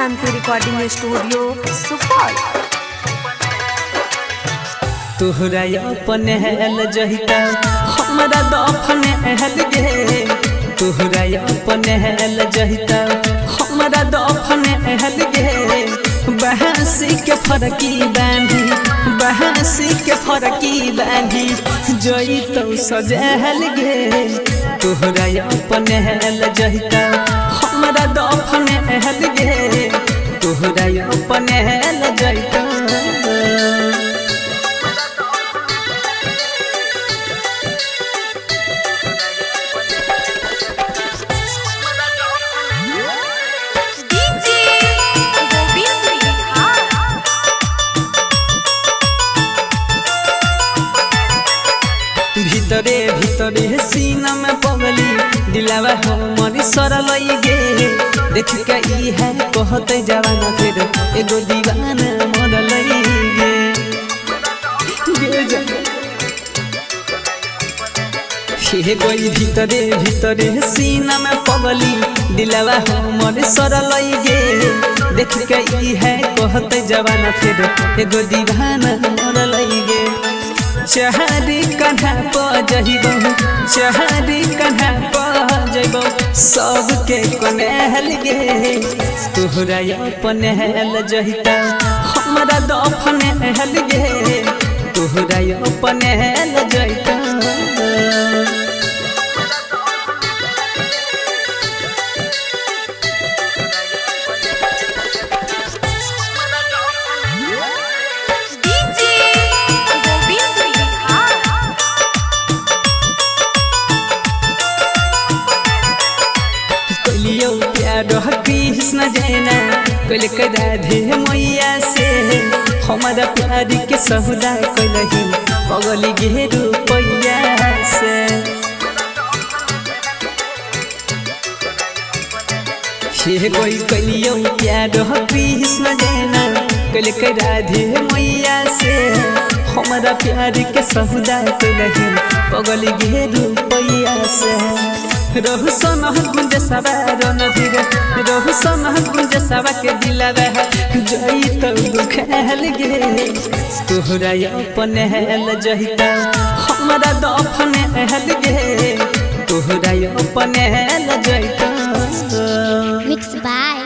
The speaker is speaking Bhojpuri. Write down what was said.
शांति रिकॉर्डिंग स्टूडियो सुपौल। तोहरा अपन हेल जहिता हमरा दफन हेल गे, तोहरा अपन हेल जहिता हमरा दफन हेल गे। बहसी के फरकी बांधी, बहसी के फरकी बांधी जइतौ सजहल गे। तोहरा अपन हेल जहिता हमरा दफन हेल गे, तोहरा अपन हेल जहिता। भीतरे भीतरे सीना में पगली दिलावा हमर सरल गे। देख के ई है कहते जवाना फिर एगो दीवाना मरल गे। हे कोई भीतरे भीतरे सीना में पगली दिलावा हमर सरल गे। देख के ई है कहते जवाना फिर एगो दीवाना मरल गे। चहरी कन्हा प जइबो, चहरी कन्हा प जइबो सबके कनेहल गे। तोहरा अपन हेल जहिता हमरा दफन हेल गे, तोहरा अपन हेल जहिता। कृष्ण जैना कल राधे मैया से हमारा प्यार के सहुदा कलही पगली गे रुपैया से। हे कोई कलियो प्यार कृष्ण जैना कल राधे मैया से हमारा प्यार के सहुदा कलही पगली गे रुपैया से। रहु सन गुंज सवार नधीर, रहु सन गुंज सवा के दिलावा जइतौ दुखहल गे। तोहरा अपन हेल जहिता हमरा दफन हेल गे, तोहरा अपन हेल जहिता। Mix by